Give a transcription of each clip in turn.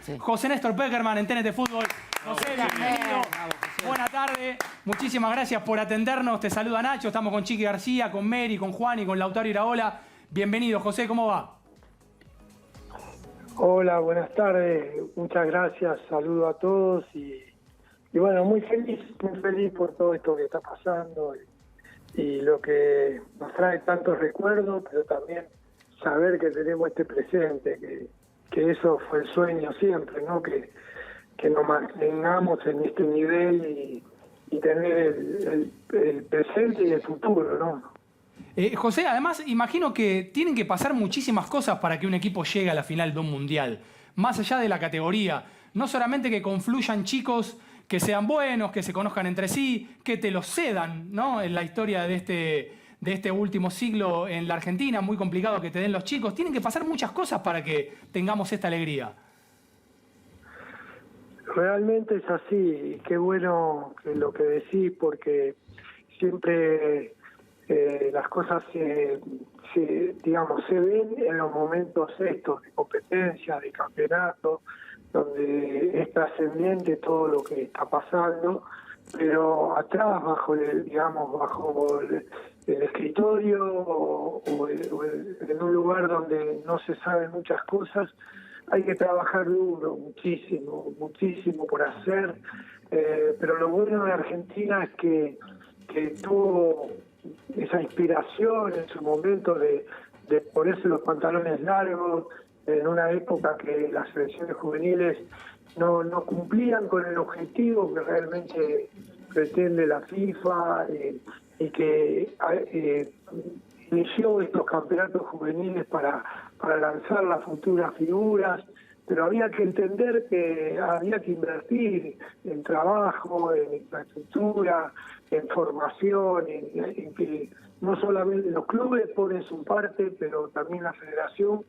Sí. José Néstor Peckerman en TNT Fútbol. José, bienvenido. Buenas tardes. Muchísimas gracias por atendernos. Te saluda Nacho. Estamos con Chiqui García, con Mary, con Juan y con Lautaro Iraola. Bienvenido, José. ¿Cómo va? Hola, buenas tardes. Muchas gracias. Saludo a todos y bueno, muy feliz por todo esto que está pasando y lo que nos trae tantos recuerdos, pero también saber que tenemos este presente, que eso fue el sueño siempre, ¿no? Que nos mantengamos en este nivel y tener el presente y el futuro, ¿no? José, además, imagino que tienen que pasar muchísimas cosas para que un equipo llegue a la final de un mundial. Más allá de la categoría. No solamente que confluyan chicos que sean buenos, que se conozcan entre sí, que te los cedan, ¿no? En la historia de este último siglo en la Argentina, muy complicado que te den los chicos. Tienen que pasar muchas cosas para que tengamos esta alegría. Realmente es así. Qué bueno que lo que decís, porque siempre las cosas se ven en los momentos estos de competencia, de campeonato, donde es trascendente todo lo que está pasando, pero atrás, bajo el escritorio o en un lugar donde no se saben muchas cosas, hay que trabajar duro, muchísimo por hacer, pero lo bueno de Argentina es que tuvo esa inspiración en su momento de ponerse los pantalones largos en una época que las selecciones juveniles no cumplían con el objetivo que realmente pretende la FIFA y que inició estos campeonatos juveniles para lanzar las futuras figuras, pero había que entender que había que invertir en trabajo, en infraestructura, en formación, en que no solamente los clubes ponen su parte, pero también la federación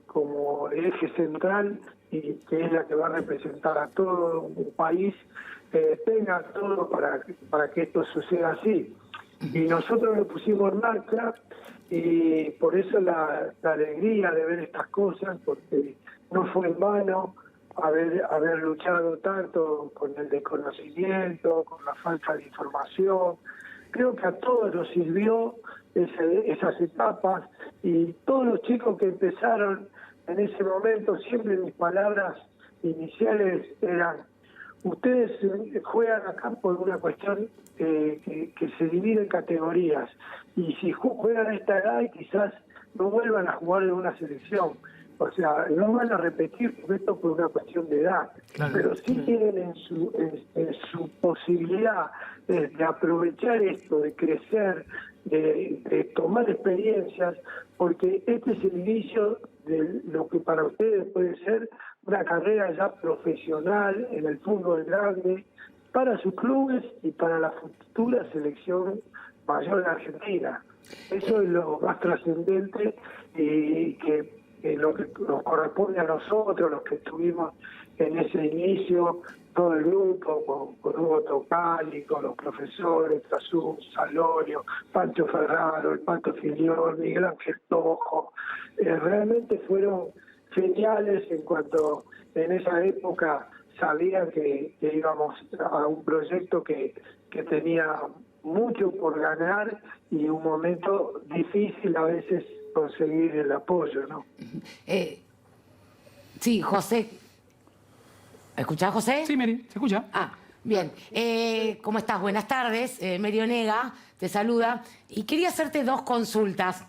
como el eje central y que es la que va a representar a todo un país, tenga todo para que esto suceda así. Y nosotros lo pusimos en marcha y por eso la alegría de ver estas cosas, porque no fue en vano haber luchado tanto con el desconocimiento, con la falta de información. Creo que a todos nos sirvió esas etapas y todos los chicos que empezaron en ese momento, siempre mis palabras iniciales eran: ustedes juegan acá por una cuestión que se divide en categorías, y si juegan a esta edad quizás no vuelvan a jugar en una selección. O sea, no van a repetir esto por una cuestión de edad, claro, pero sí tienen en su posibilidad de aprovechar esto, de crecer, de tomar experiencias, porque este es el inicio de lo que para ustedes puede ser una carrera ya profesional en el fútbol grande, para sus clubes y para la futura selección mayor de Argentina. Eso es lo más trascendente y que lo que nos corresponde a nosotros, los que estuvimos en ese inicio, todo el grupo, con Hugo Tocali, con los profesores, Tazú, Salorio, Pancho Ferraro, el Pato Filión, Miguel Ángel Tojo, realmente fueron geniales en cuanto en esa época sabían que íbamos a un proyecto que tenía mucho por ganar y un momento difícil a veces conseguir el apoyo, ¿no? Sí, José. ¿Escuchás, José? Sí, Mary, ¿se escucha? Ah, bien. ¿Cómo estás? Buenas tardes. Mary Onega te saluda. Y quería hacerte dos consultas.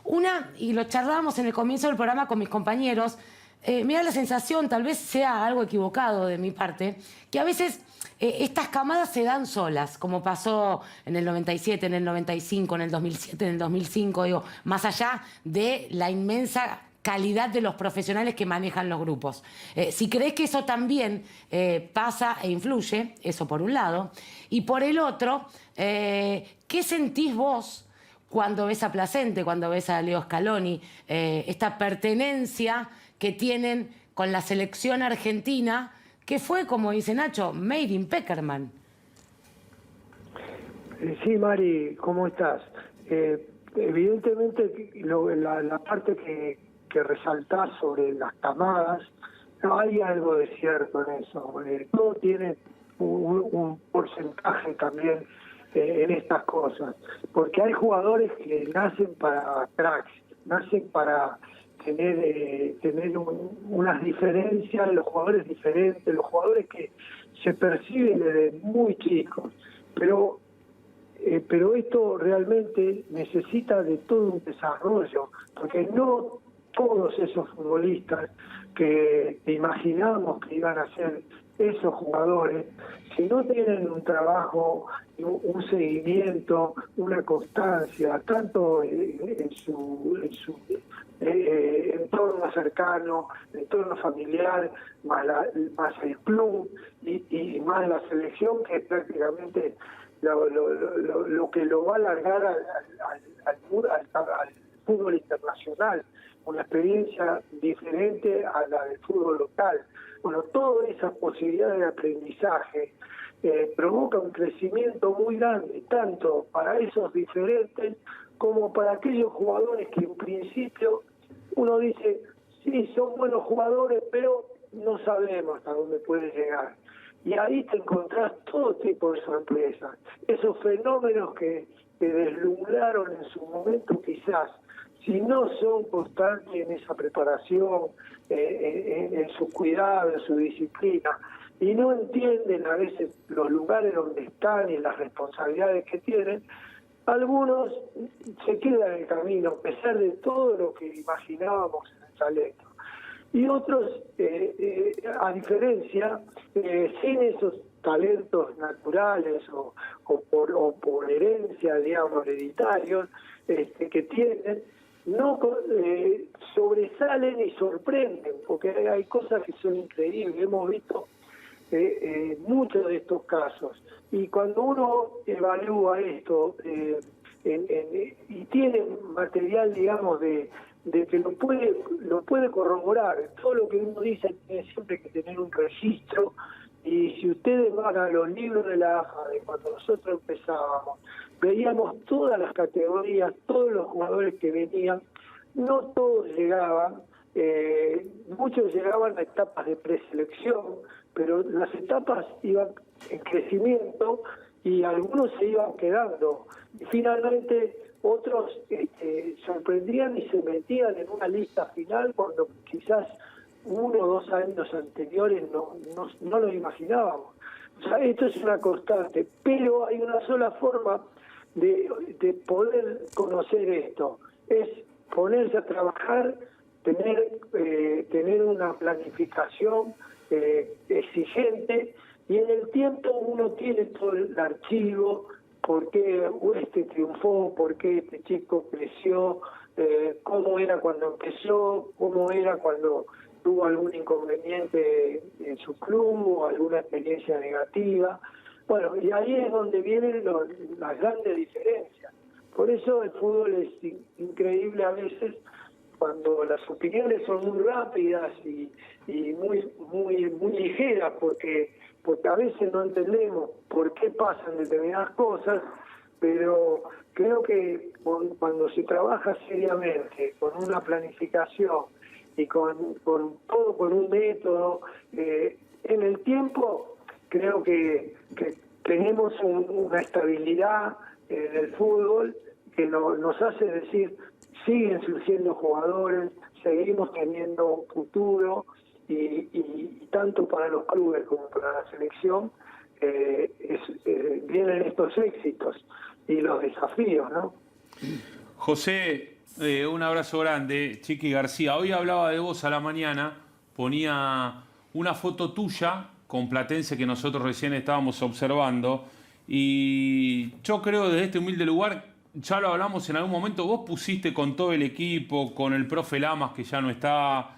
Una, y lo charlábamos en el comienzo del programa con mis compañeros, me da la sensación, tal vez sea algo equivocado de mi parte, que a veces estas camadas se dan solas, como pasó en el 97, en el 95, en el 2007, en el 2005, digo, más allá de la inmensa calidad de los profesionales que manejan los grupos. Si crees que eso también pasa e influye, eso por un lado, y por el otro, ¿qué sentís vos cuando ves a Placente, cuando ves a Leo Scaloni, esta pertenencia que tienen con la selección argentina, que fue, como dice Nacho, made in Peckerman? Sí, Mari, ¿cómo estás? Evidentemente la parte que resaltás sobre las camadas No, hay algo de cierto en eso. Todo tiene un porcentaje también en estas cosas, porque hay jugadores que nacen para cracks, nacen para tener unas diferencias, los jugadores diferentes, los jugadores que se perciben desde muy chicos, pero esto realmente necesita de todo un desarrollo, porque no todos esos futbolistas que imaginamos que iban a ser esos jugadores, si no tienen un trabajo, un seguimiento, una constancia, tanto en su entorno cercano, entorno familiar, más el club y más la selección, que es prácticamente lo que lo va a alargar al fútbol internacional, una experiencia diferente a la del fútbol local. Bueno, todas esas posibilidades de aprendizaje provoca un crecimiento muy grande, tanto para esos diferentes como para aquellos jugadores que en principio uno dice, sí, son buenos jugadores, pero no sabemos hasta dónde pueden llegar. Y ahí te encontrás todo tipo de sorpresas. Esos fenómenos que deslumbraron en su momento, quizás, si no son constantes en esa preparación, en su cuidado, en su disciplina, y no entienden a veces los lugares donde están y las responsabilidades que tienen, algunos se quedan en el camino, a pesar de todo lo que imaginábamos en el talento. Y otros, a diferencia, sin esos talentos naturales o por herencia, digamos, hereditarios, que tienen, no sobresalen y sorprenden, porque hay cosas que son increíbles. Hemos visto muchos de estos casos. Y cuando uno evalúa esto y tiene material, digamos, de que lo puede corroborar, todo lo que uno dice tiene siempre que tener un registro. Y si ustedes van a los libros de la AFA, de cuando nosotros empezábamos, veíamos todas las categorías, todos los jugadores que venían, no todos llegaban, muchos llegaban a etapas de preselección, pero las etapas iban en crecimiento y algunos se iban quedando. Y finalmente otros sorprendían y se metían en una lista final cuando quizás 1 o 2 años anteriores no lo imaginábamos. O sea, esto es una constante, pero hay una sola forma de poder conocer esto, es ponerse a trabajar, tener una planificación exigente, y en el tiempo uno tiene todo el archivo, por qué este triunfó, por qué este chico creció, cómo era cuando empezó, cómo era cuando tuvo algún inconveniente en su club o alguna experiencia negativa. Bueno, y ahí es donde vienen las grandes diferencias. Por eso el fútbol es increíble a veces, cuando las opiniones son muy rápidas y muy ligeras, porque a veces no entendemos por qué pasan determinadas cosas, pero creo que cuando se trabaja seriamente, con una planificación y con un método, en el tiempo, creo que tenemos una estabilidad en el fútbol que nos hace decir, siguen surgiendo jugadores, seguimos teniendo un futuro, y tanto para los clubes como para la selección vienen estos éxitos y los desafíos, ¿no? José, un abrazo grande. Chiqui García, hoy hablaba de vos a la mañana, ponía una foto tuya con Platense que nosotros recién estábamos observando, y yo creo desde este humilde lugar, ya lo hablamos en algún momento, vos pusiste con todo el equipo, con el profe Lamas que ya no está,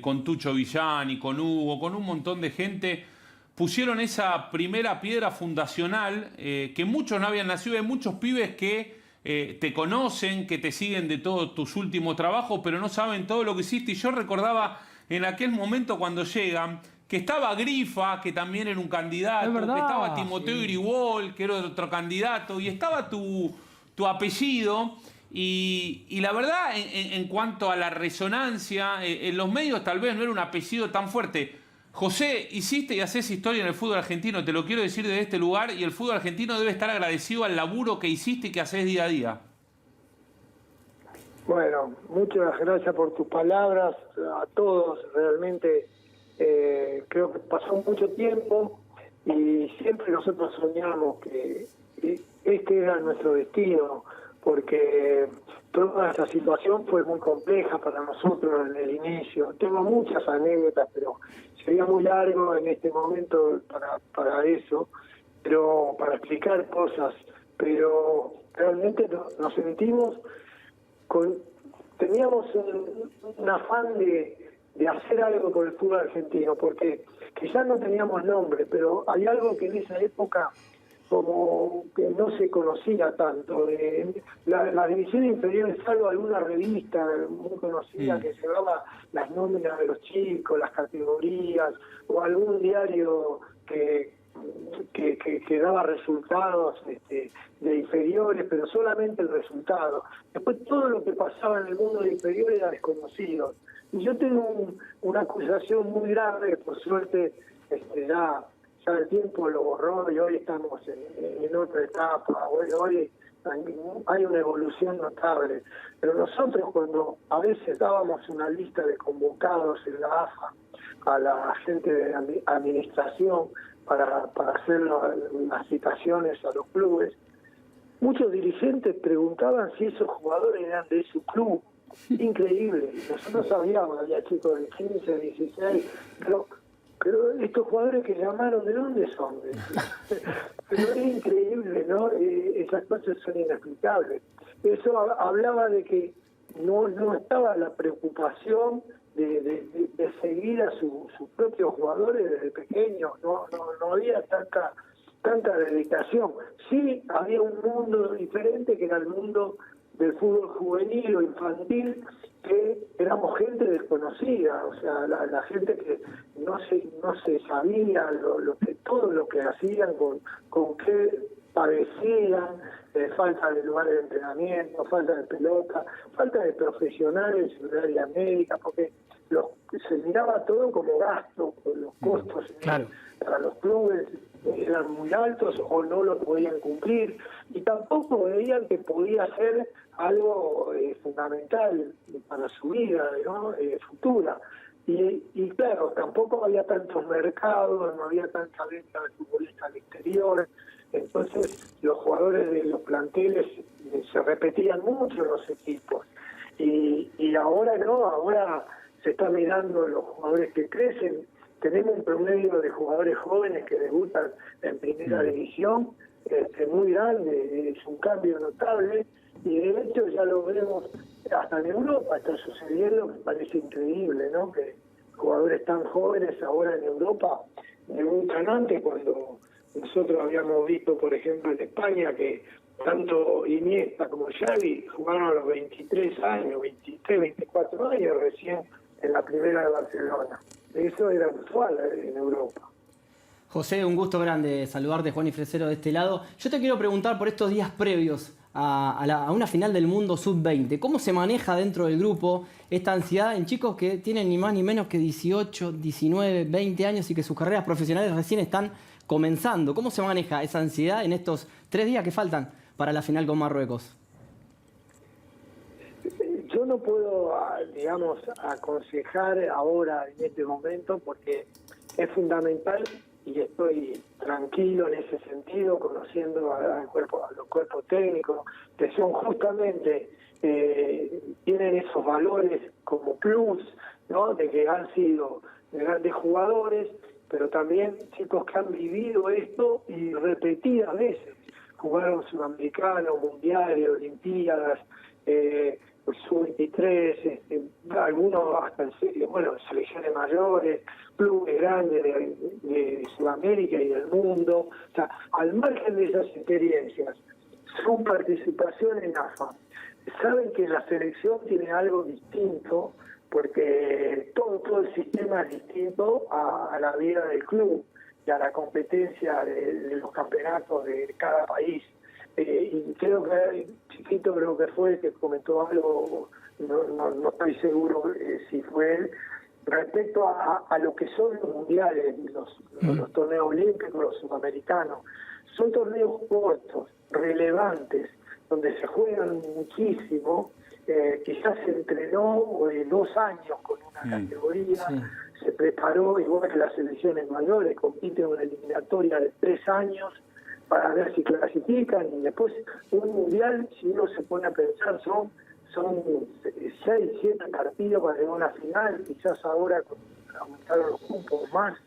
con Tucho Villani, con Hugo, con un montón de gente, pusieron esa primera piedra fundacional, que muchos no habían nacido. Hay muchos pibes que te conocen, que te siguen de todos tus últimos trabajos, pero no saben todo lo que hiciste. Y yo recordaba en aquel momento cuando llegan, que estaba Grifa, que también era un candidato, que estaba Timoteo Iriwol, que era otro candidato, y estaba tu apellido. Y la verdad, en cuanto a la resonancia, en los medios tal vez no era un apellido tan fuerte. José, hiciste y haces historia en el fútbol argentino, te lo quiero decir desde este lugar, y el fútbol argentino debe estar agradecido al laburo que hiciste y que haces día a día. Bueno, muchas gracias por tus palabras, a todos, realmente creo que pasó mucho tiempo y siempre nosotros soñamos que este era nuestro destino, porque toda esa situación fue muy compleja para nosotros en el inicio. Tengo muchas anécdotas, pero sería muy largo en este momento para eso, pero para explicar cosas, pero realmente nos sentimos teníamos un afán de hacer algo con el fútbol argentino, porque quizás no teníamos nombre, pero hay algo que en esa época como que no se conocía tanto. La división inferior, salvo alguna revista muy conocida que llevaba las nóminas de los chicos, las categorías, o algún diario que daba resultados de inferiores, pero solamente el resultado. Después todo lo que pasaba en el mundo de inferiores era desconocido. Y yo tengo una acusación muy grave, por suerte ya el tiempo lo borró y hoy estamos en otra etapa. Hoy hay una evolución notable. Pero nosotros cuando a veces dábamos una lista de convocados en la AFA a la gente de administración, para hacer las citaciones a los clubes, muchos dirigentes preguntaban si esos jugadores eran de su club. Increíble. Nosotros sabíamos, había chicos de 15, 16, pero estos jugadores que llamaron, ¿de dónde son? Pero es increíble, ¿no? Esas cosas son inexplicables. Eso hablaba de que no estaba la preocupación de seguir a sus propios jugadores desde pequeños, no había tanta dedicación. Sí había un mundo diferente que era el mundo del fútbol juvenil o infantil, que éramos gente desconocida, o sea, la gente que no se sabía todo lo que hacían, con qué padecían, falta de lugares de entrenamiento, falta de pelota, falta de profesionales en el área médica, porque se miraba todo como gasto, los costos para los clubes eran muy altos o no lo podían cumplir, y tampoco veían que podía ser algo fundamental para su vida, ¿no? Futura. Y claro, tampoco había tantos mercados, no había tanta venta de futbolistas al exterior, entonces los jugadores de los planteles se repetían mucho en los equipos. Y ahora no, ahora se está mirando los jugadores que crecen. Tenemos un promedio de jugadores jóvenes que debutan en primera división muy grande, es un cambio notable, y de hecho ya lo vemos hasta en Europa, está sucediendo, me parece increíble, ¿no? Que jugadores tan jóvenes ahora en Europa debutan antes, cuando nosotros habíamos visto, por ejemplo, en España, que tanto Iniesta como Xavi jugaron a los 23 años, 23, 24 años recién en la primera de Barcelona. Eso era usual en Europa. José, un gusto grande saludarte, Juan y Fresero de este lado. Yo te quiero preguntar por estos días previos a una final del mundo sub-20. ¿Cómo se maneja dentro del grupo esta ansiedad en chicos que tienen ni más ni menos que 18, 19, 20 años y que sus carreras profesionales recién están comenzando? ¿Cómo se maneja esa ansiedad en estos 3 días que faltan para la final con Marruecos? Yo no puedo, digamos, aconsejar ahora en este momento, porque es fundamental, y estoy tranquilo en ese sentido, conociendo a los cuerpos técnicos, que son justamente, tienen esos valores como plus, ¿no? De que han sido grandes jugadores, pero también chicos que han vivido esto y repetidas veces. Jugaron Sudamericanos, Mundiales, Olimpiadas, sub-23, algunos hasta en selecciones mayores, clubes grandes de Sudamérica y del mundo. O sea, al margen de esas experiencias, su participación en AFA, saben que la selección tiene algo distinto, porque todo el sistema es distinto a la vida del club y a la competencia de los campeonatos de cada país. y creo que Chiquito creo que fue el que comentó algo, no estoy seguro si fue él, respecto a lo que son los mundiales, los torneos olímpicos, los sudamericanos. Son torneos cortos, relevantes, donde se juegan muchísimo. Quizás se entrenó 2 años con una categoría, se preparó, igual que las selecciones mayores, compiten en una eliminatoria de 3 años para ver si clasifican, y después un mundial, si uno se pone a pensar, son 6, 7 partidos para llegar a una final, quizás ahora aumentaron los cupos más,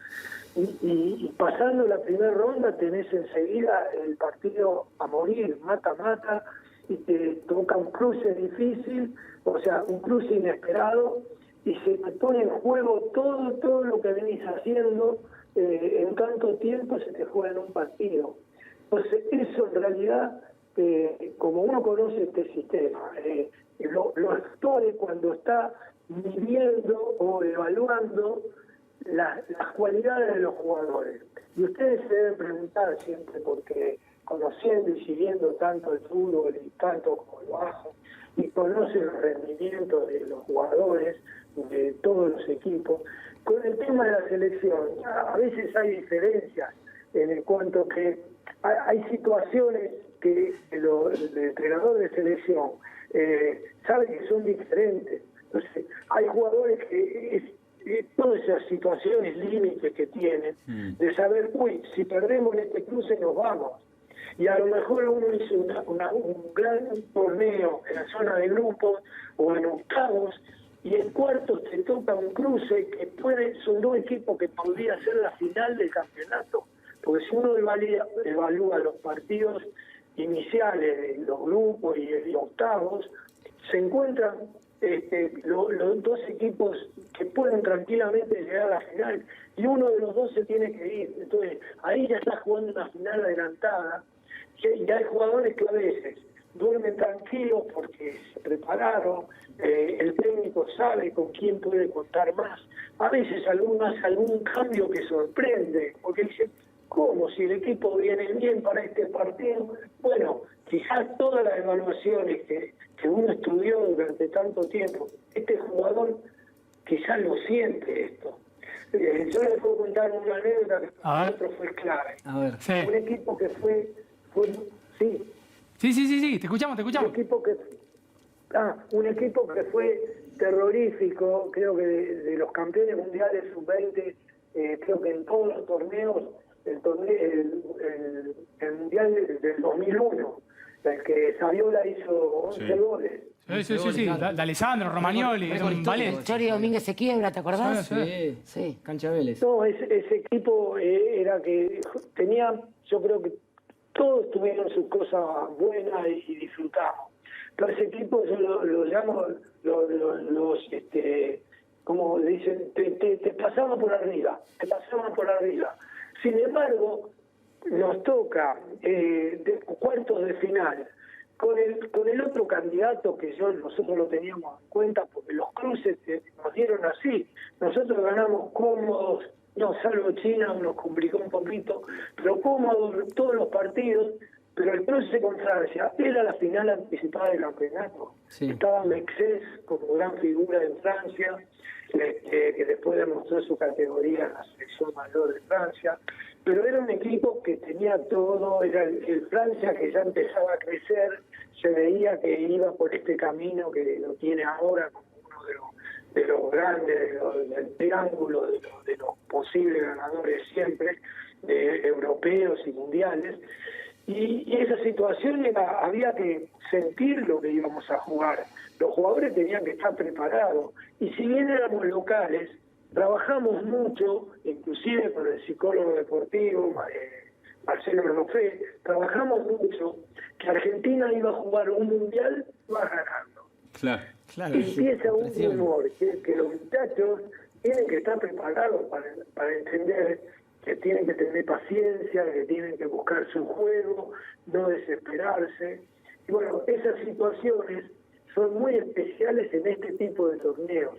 y pasando la primera ronda tenés enseguida el partido a morir, mata-mata, y te toca un cruce difícil, o sea, un cruce inesperado, y se te pone en juego todo lo que venís haciendo en tanto tiempo, se te juega en un partido. Entonces, eso en realidad, como uno conoce este sistema, los actores cuando está midiendo o evaluando las cualidades de los jugadores. Y ustedes se deben preguntar siempre, porque conociendo y siguiendo tanto el fútbol y tanto como lo hacen, y conocen los rendimientos de los jugadores, de todos los equipos, con el tema de la selección, a veces hay diferencias en cuanto que hay situaciones que el entrenador de selección sabe que son diferentes. Entonces, hay jugadores que todas esas situaciones límites que tienen, de saber, si perdemos en este cruce nos vamos. Y a lo mejor uno hizo un gran torneo en la zona de grupos o en octavos, y en cuartos te toca un cruce que son 2 equipos que podría ser la final del campeonato. Porque si uno evalúa los partidos iniciales de los grupos y octavos, se encuentran los 2 equipos que pueden tranquilamente llegar a la final, y uno de los 2 se tiene que ir. Entonces, ahí ya está jugando una final adelantada, y hay jugadores que a veces duermen tranquilos porque se prepararon, el técnico sabe con quién puede contar más. A veces algún cambio que sorprende, porque dice, ¿cómo? Si el equipo viene bien para este partido. Bueno, quizás todas las evaluaciones que uno estudió durante tanto tiempo, este jugador quizás lo siente esto. Yo les puedo contar una anécdota que para nosotros fue clave. A ver. Sí. Un equipo que fue sí. Sí, te escuchamos. Un equipo que fue terrorífico, creo que de los campeones mundiales sub-20, creo que en todos los torneos, el mundial del 2001, el que Saviola hizo 11 goles. Sí. De Alessandro, Romagnoli, era un ballet. Chori Domínguez se quiebra, ¿te acordás? Sí. Cancha Vélez. No, ese equipo era que tenía, yo creo que todos tuvieron sus cosas buenas y disfrutamos. Pero ese equipo yo lo llamo como le dicen, te pasamos por arriba, Sin embargo, nos toca de cuartos de final con el otro candidato que nosotros lo teníamos en cuenta, porque los cruces nos dieron así. Nosotros ganamos cómodos, salvo China, nos complicó un poquito, pero cómodos todos los partidos. Pero el cruce con Francia era la final anticipada del campeonato. Sí. Estaba Mexés como gran figura en Francia, que después demostró su categoría en la selección mayor de Francia. Pero era un equipo que tenía todo, era el Francia que ya empezaba a crecer, se veía que iba por este camino que lo tiene ahora como uno de los grandes, del triángulo, de los posibles ganadores siempre, europeos y mundiales. Y esa situación había que sentir lo que íbamos a jugar. Los jugadores tenían que estar preparados. Y si bien éramos locales, trabajamos mucho, inclusive con el psicólogo deportivo, Marcelo Rofé, trabajamos mucho, que Argentina iba a jugar un mundial, va ganando. Claro. Y empieza un rumor, que los muchachos tienen que estar preparados para entender que tienen que tener paciencia, que tienen que buscar su juego, no desesperarse. Y bueno, esas situaciones son muy especiales en este tipo de torneos.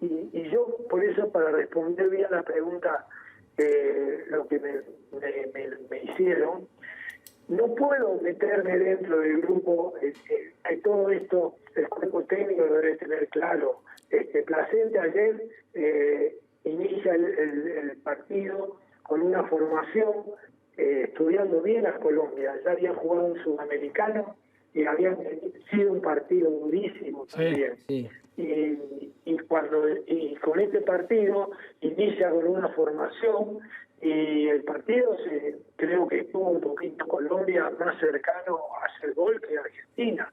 Y yo, por eso, para responder bien la pregunta, lo que me hicieron, no puedo meterme dentro del grupo, que todo esto, el cuerpo técnico lo debe tener claro. Plasencia ayer inicia el partido con una formación, estudiando bien a Colombia. Ya habían jugado un sudamericano y habían sido un partido durísimo también. Sí. Y con este partido inicia con una formación y el partido creo que estuvo un poquito Colombia más cercano a hacer gol que Argentina.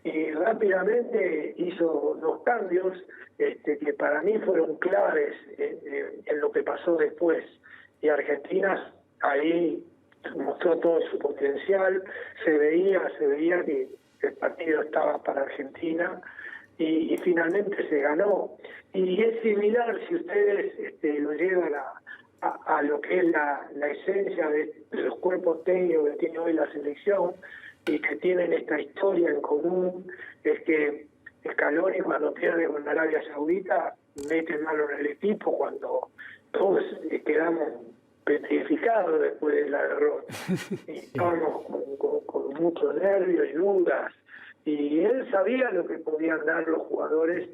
Y rápidamente hizo 2 cambios que para mí fueron claves en lo que pasó después. Y Argentina ahí mostró todo su potencial, se veía que el partido estaba para Argentina y finalmente se ganó. Y es similar, si ustedes lo llevan a lo que es la esencia de los cuerpos técnicos que tiene hoy la selección y que tienen esta historia en común, es que Scaloni cuando pierde con Arabia Saudita mete mano en el equipo cuando todos quedamos petrificados después de la derrota. Y estábamos con muchos nervios y dudas. Y él sabía lo que podían dar los jugadores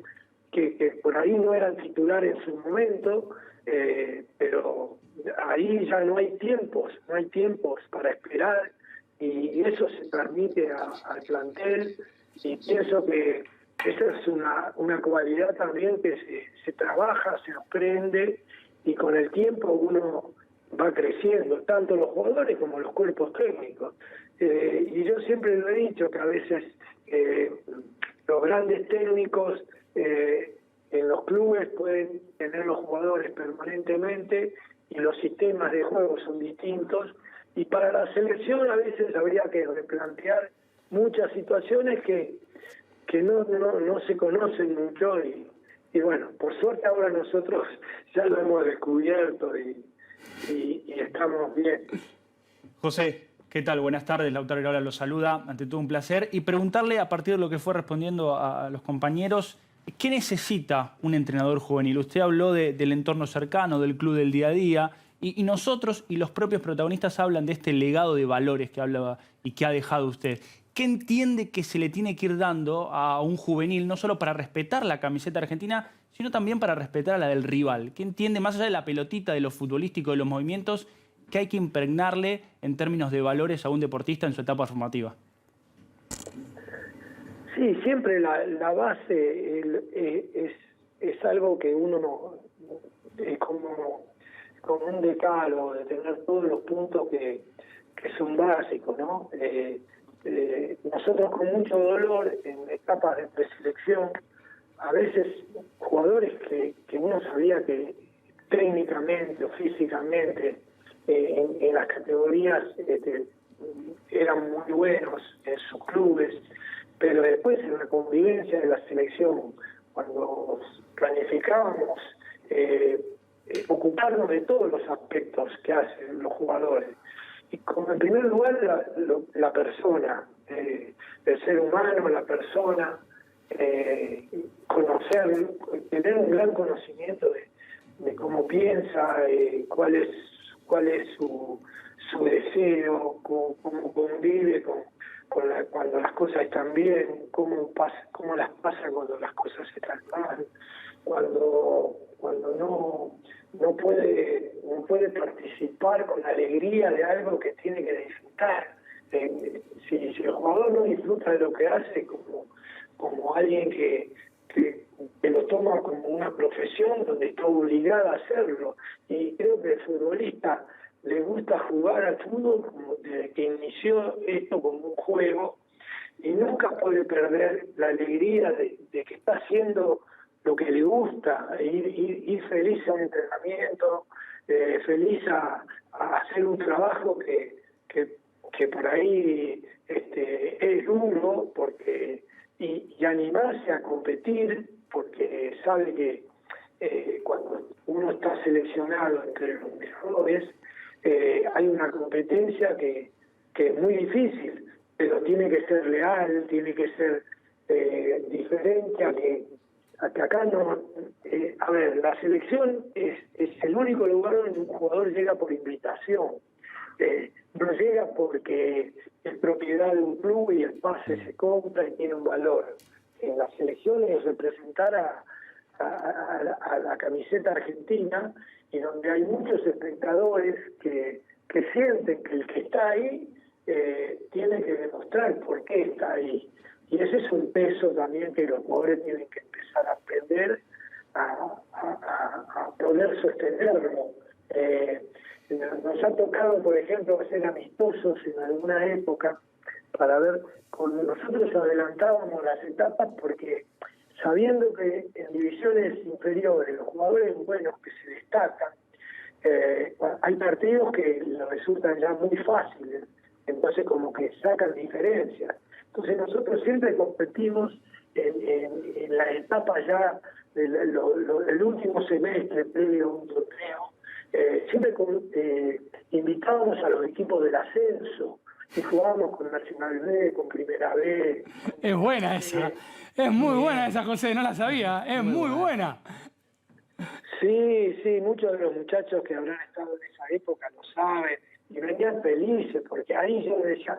que por ahí no eran titulares en su momento, pero ahí ya no hay tiempos para esperar y eso se transmite al plantel y pienso que esa es una cualidad también que se trabaja, se aprende y con el tiempo uno va creciendo, tanto los jugadores como los cuerpos técnicos. Y yo siempre lo he dicho que a veces los grandes técnicos en los clubes pueden tener los jugadores permanentemente y los sistemas de juego son distintos y para la selección a veces habría que replantear muchas situaciones que no se conocen mucho y bueno, por suerte ahora nosotros ya lo hemos descubierto y estamos bien. José, ¿qué tal? Buenas tardes, Lautaro Iraola lo saluda, ante todo un placer. Y preguntarle, a partir de lo que fue respondiendo a los compañeros, ¿qué necesita un entrenador juvenil? Usted habló del entorno cercano, del club del día a día, y nosotros y los propios protagonistas hablan de este legado de valores que hablaba y que ha dejado usted. ¿Qué entiende que se le tiene que ir dando a un juvenil, no solo para respetar la camiseta argentina, sino también para respetar a la del rival? ¿Qué entiende, más allá de la pelotita, de lo futbolístico, de los movimientos, que hay que impregnarle en términos de valores a un deportista en su etapa formativa? Sí, siempre la base es algo que uno no, es como un decálogo de tener todos los puntos que son básicos, ¿no? Nosotros con mucho dolor en etapas de preselección, a veces jugadores que uno sabía que técnicamente o físicamente en las categorías eran muy buenos en sus clubes, pero después en la convivencia de la selección, cuando planificábamos ocuparnos de todos los aspectos que hacen los jugadores. Y como en primer lugar la persona, el ser humano, la persona, conocer, tener un gran conocimiento de cómo piensa, cuál es su deseo, cómo convive cuando las cosas están bien, cómo las pasa cuando las cosas están mal, cuando no puede participar con alegría de algo que tiene que disfrutar. Si el jugador no disfruta de lo que hace como alguien que lo toma como una profesión donde está obligado a hacerlo, y creo que el futbolista le gusta jugar al fútbol como desde que inició esto como un juego y nunca puede perder la alegría de que está haciendo lo que le gusta, ir feliz a un entrenamiento, feliz a hacer un trabajo que por ahí es duro porque y animarse a competir porque sabe que cuando uno está seleccionado entre los mejores hay una competencia que es muy difícil, pero tiene que ser leal, tiene que ser diferente a que acá no... a ver, la selección es el único lugar donde un jugador llega por invitación. no llega porque es propiedad de un club y el pase se compra y tiene un valor. En las selecciones es representar a la camiseta argentina, y donde hay muchos espectadores que sienten que el que está ahí tiene que demostrar por qué está ahí. Y ese es un peso también que los jugadores tienen que empezar a aprender a poder sostenerlo. Nos ha tocado, por ejemplo, hacer amistosos en alguna época para ver, nosotros adelantábamos las etapas porque sabiendo que en divisiones inferiores los jugadores buenos que se destacan, hay partidos que les resultan ya muy fáciles, entonces como que sacan diferencias. Entonces nosotros siempre competimos en la etapa ya del último semestre previo a un torneo. Siempre invitábamos a los equipos del ascenso y jugábamos con Nacional B, con Primera B. Es buena esa. Es muy buena esa, José, no la sabía. Es muy buena. Sí, muchos de los muchachos que habrán estado en esa época lo saben y venían felices porque ahí yo les decía,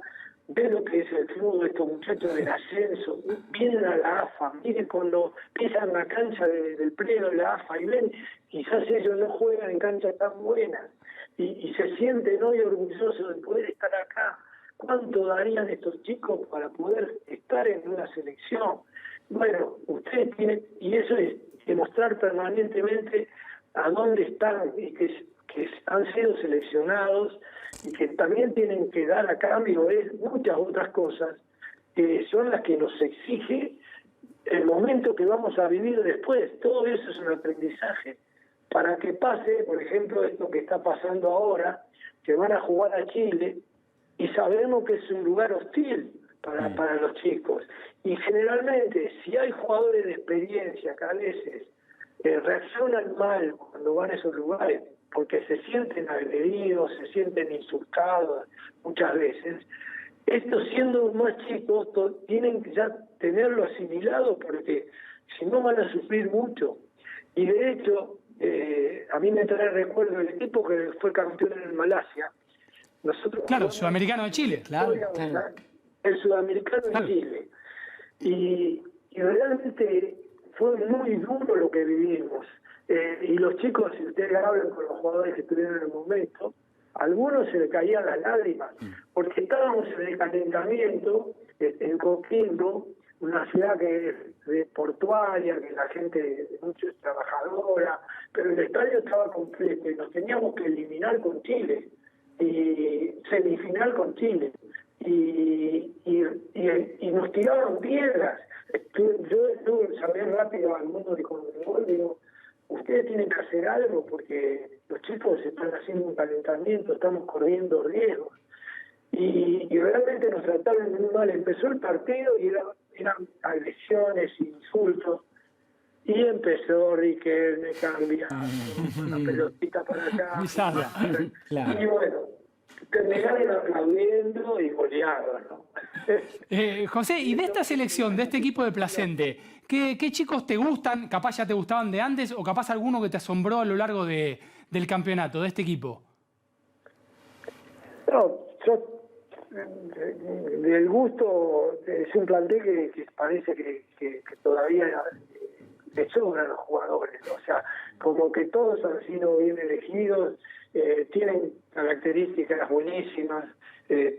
ve lo que es el fútbol, estos muchachos del ascenso, vienen a la AFA, miren cuando pisan la cancha del predio de la AFA y ven, quizás ellos no juegan en canchas tan buenas y se sienten hoy orgullosos de poder estar acá. ¿Cuánto darían estos chicos para poder estar en una selección? Bueno, ustedes tienen, y eso es demostrar permanentemente a dónde están y que han sido seleccionados y que también tienen que dar a cambio muchas otras cosas que son las que nos exige el momento que vamos a vivir después. Todo eso es un aprendizaje para que pase, por ejemplo, esto que está pasando ahora, que van a jugar a Chile y sabemos que es un lugar hostil para los chicos. Y generalmente, si hay jugadores de experiencia que a veces reaccionan mal cuando van a esos lugares, porque se sienten agredidos, se sienten insultados muchas veces, estos siendo más chicos tienen que ya tenerlo asimilado porque si no van a sufrir mucho. Y de hecho, a mí me trae recuerdo el equipo que fue campeón en Malasia. Nosotros Claro, sudamericano de Chile. Claro. El sudamericano de Chile. Y realmente fue muy duro lo que vivimos. Y los chicos, si ustedes hablan con los jugadores que estuvieron en el momento, a algunos se le caían las lágrimas, porque estábamos en el calentamiento en Coquimbo, una ciudad que es portuaria, que la gente mucho es trabajadora, pero el estadio estaba completo y nos teníamos que eliminar con Chile, y semifinal con Chile. Y nos tiraban piedras. Yo llamé rápido al mundo de Conmebol, digo, ustedes tienen que hacer algo porque los chicos están haciendo un calentamiento, estamos corriendo riesgos. Y realmente nos trataron muy mal. Empezó el partido y eran agresiones, insultos. Y empezó Riquelme cambiando, una pelotita para acá. Claro. Y bueno, terminaron aplaudiendo y goleados, ¿no? José, y de esta selección, de este equipo de Placente, ¿qué chicos te gustan? Capaz ya te gustaban de antes o capaz alguno que te asombró a lo largo del campeonato, de este equipo. No, yo del gusto es un plantel que parece que todavía le sobran los jugadores, o sea, como que todos han sido bien elegidos, tienen características buenísimas,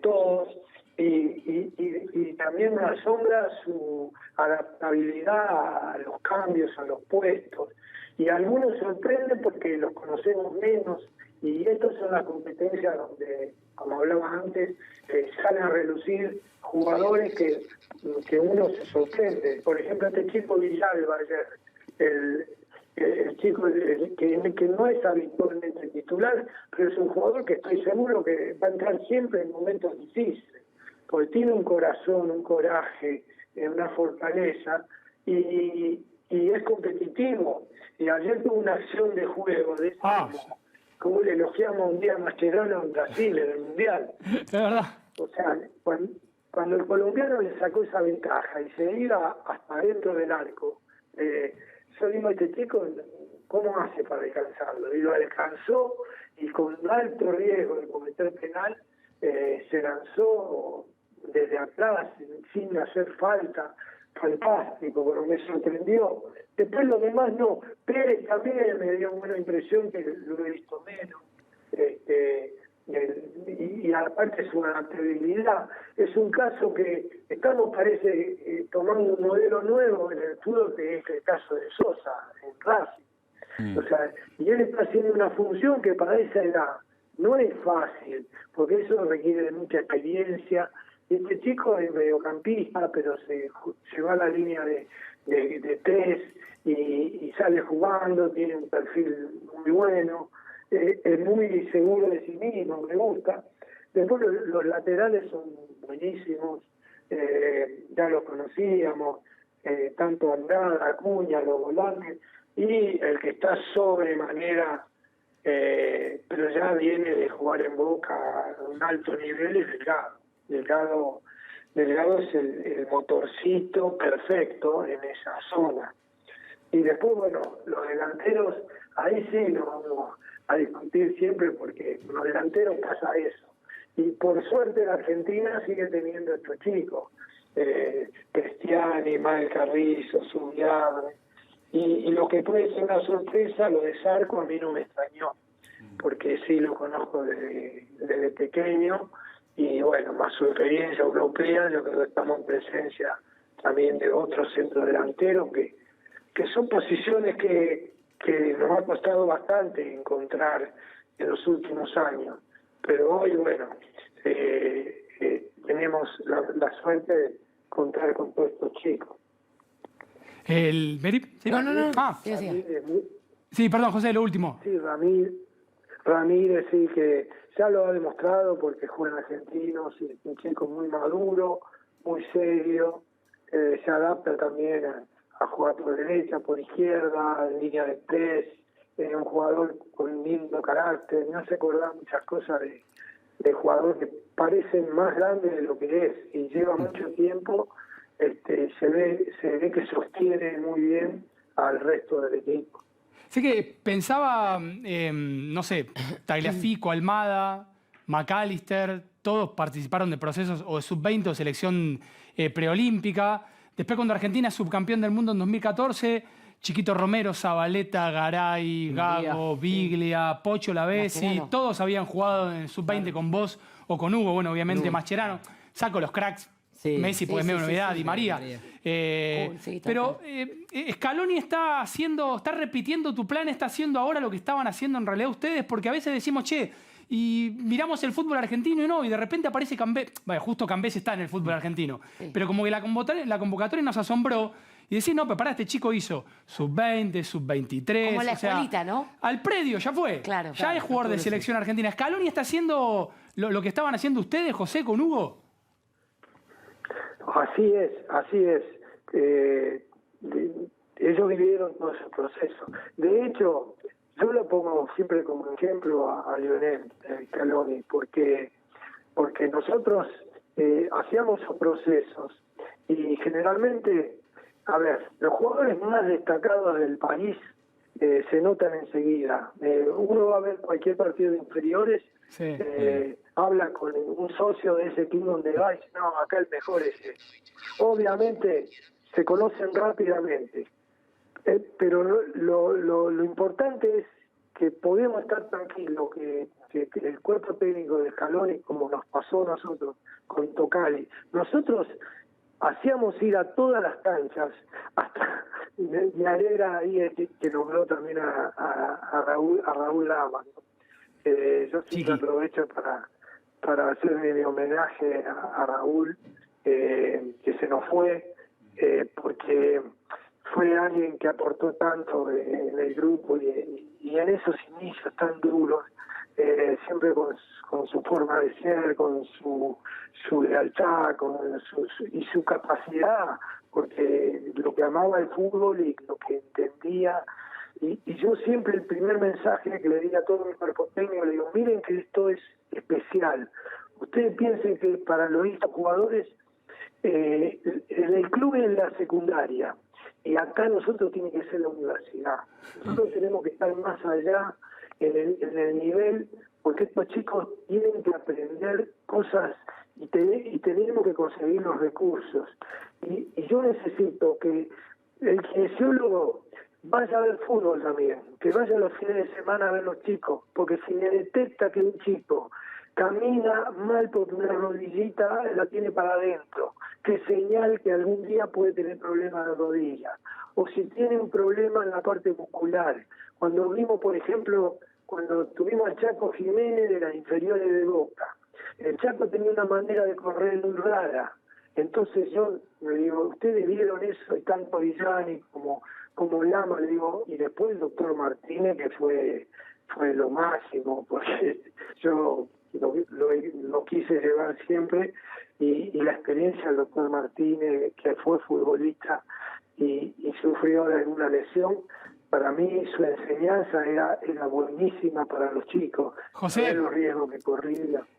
todos, y también me asombra su adaptabilidad a los cambios, a los puestos, y algunos sorprenden porque los conocemos menos, y estas son las competencias donde, como hablaba antes, salen a relucir jugadores que uno se sorprende. Por ejemplo, este chico Villalba ayer, el chico que no es habitualmente titular, pero es un jugador que estoy seguro que va a entrar siempre en momentos difíciles, porque tiene un corazón, un coraje, una fortaleza, y es competitivo. Y ayer tuvo una acción de juego de como le elogiamos un día a Mascherano en Brasil, en el Mundial. Es verdad. O sea, cuando el colombiano le sacó esa ventaja y se iba hasta adentro del arco, yo digo a este chico, ¿cómo hace para alcanzarlo? Y lo alcanzó, y con alto riesgo de cometer penal, se lanzó desde atrás, sin hacer falta, fantástico, pero me sorprendió. Después lo demás no. Pérez también me dio buena impresión, que lo he visto menos. Y aparte su adaptabilidad. Es un caso que estamos, parece, tomando un modelo nuevo en el fútbol, que es el caso de Sosa, en Racing. O sea, y él está haciendo una función que para esa edad no es fácil, porque eso requiere de mucha experiencia. Y este chico es mediocampista, pero se va a la línea de tres y sale jugando, tiene un perfil muy bueno, es muy seguro de sí mismo, me gusta. Después los laterales son buenísimos, ya los conocíamos, tanto Andrada, Acuña, los volantes, y el que está sobremanera, pero ya viene de jugar en Boca a un alto nivel, es Delgado. Delgado es el motorcito perfecto en esa zona. Y después, bueno, los delanteros, ahí sí nos vamos a discutir siempre, porque con los delanteros pasa eso. Y por suerte la Argentina sigue teniendo estos chicos, Cristiani, Mael Carrizo, Zubiabre. Y lo que puede ser una sorpresa, lo de Zarco, a mí no me extrañó, porque sí lo conozco desde pequeño, y bueno, más su experiencia europea, yo creo que estamos en presencia también de otros centrodelanteros que son posiciones que nos ha costado bastante encontrar en los últimos años. Pero hoy, bueno, tenemos la suerte de contar con todos estos chicos. ¿El Merip? ¿Sí? No. Ah, sí, perdón, José, lo último. Sí, Ramírez, sí, que ya lo ha demostrado porque juega en Argentinos, es un chico muy maduro, muy serio, se adapta también a jugar por derecha, por izquierda, en línea de tres, un jugador con un lindo carácter, me hace acordar muchas cosas de jugador que parecen más grandes de lo que es, y lleva mucho tiempo, se ve que sostiene muy bien al resto del equipo. Sé que pensaba, no sé, Tagliafico, Almada, McAllister, todos participaron de procesos o de sub-20 o selección preolímpica. Después, cuando Argentina es subcampeón del mundo en 2014, Chiquito Romero, Zabaleta, Garay, Gago, Biglia, Pocho Lavezzi, Mascherano. todos habían jugado en sub-20 con vos o con Hugo, bueno, obviamente Mascherano. Saco los cracks. Sí. Messi, porque es medio novedad, Di María. Sí, Pero Scaloni está repitiendo tu plan, está haciendo ahora lo que estaban haciendo en realidad ustedes, porque a veces decimos, che, y miramos el fútbol argentino y no, y de repente aparece Cambés. Bueno, justo Cambés está en el fútbol argentino. Sí. Pero como que la convocatoria nos asombró y decís, no, pero pará, este chico hizo sub-20, sub-23. Como la o sea, escuelita, ¿no? Al predio, ya fue. Claro, ya es jugador de claro. selección argentina. ¿Scaloni está haciendo lo que estaban haciendo ustedes, José, con Hugo? Así es. Ellos vivieron todo ese proceso. De hecho, yo lo pongo siempre como ejemplo a Lionel Scaloni, porque nosotros hacíamos esos procesos y generalmente, a ver, los jugadores más destacados del país se notan enseguida. Uno va a ver cualquier partido de inferiores, Sí. habla con un socio de ese club donde va y dice, no, acá el mejor es este. Obviamente se conocen rápidamente, pero lo importante es que podemos estar tranquilos que el cuerpo técnico de Scaloni, como nos pasó a nosotros con Tocali, nosotros hacíamos ir a todas las canchas, hasta me alegra ahí que nombró también a Raúl Lama, ¿no? Yo siempre aprovecho para hacerle mi homenaje a Raúl, que se nos fue, porque fue alguien que aportó tanto en el grupo y en esos inicios tan duros, siempre con su forma de ser, con su lealtad, y su capacidad, porque lo que amaba el fútbol y lo que entendía. Y yo siempre el primer mensaje que le di a todo mi cuerpo técnico, le digo, miren que esto es especial. Ustedes piensen que para los jugadores, el club es la secundaria, y acá nosotros tiene que ser la universidad. Nosotros tenemos que estar más allá en el nivel, porque estos chicos tienen que aprender cosas y tenemos que conseguir los recursos. Y yo necesito que el kinesiólogo vaya a ver fútbol también, que vaya los fines de semana a ver los chicos, porque si me detecta que un chico camina mal porque una rodillita la tiene para adentro, que señal que algún día puede tener problemas de rodilla, o si tiene un problema en la parte muscular. Cuando vimos, por ejemplo, cuando tuvimos al Chaco Jiménez de las inferiores de Boca, el Chaco tenía una manera de correr muy rara. Entonces yo le digo, ustedes vieron eso, y tanto Villani como Lama, le digo, y después el doctor Martínez, que fue lo máximo, porque yo lo quise llevar siempre, y la experiencia del doctor Martínez, que fue futbolista y sufrió de alguna lesión, para mí su enseñanza era buenísima para los chicos. José, los riesgos que corría.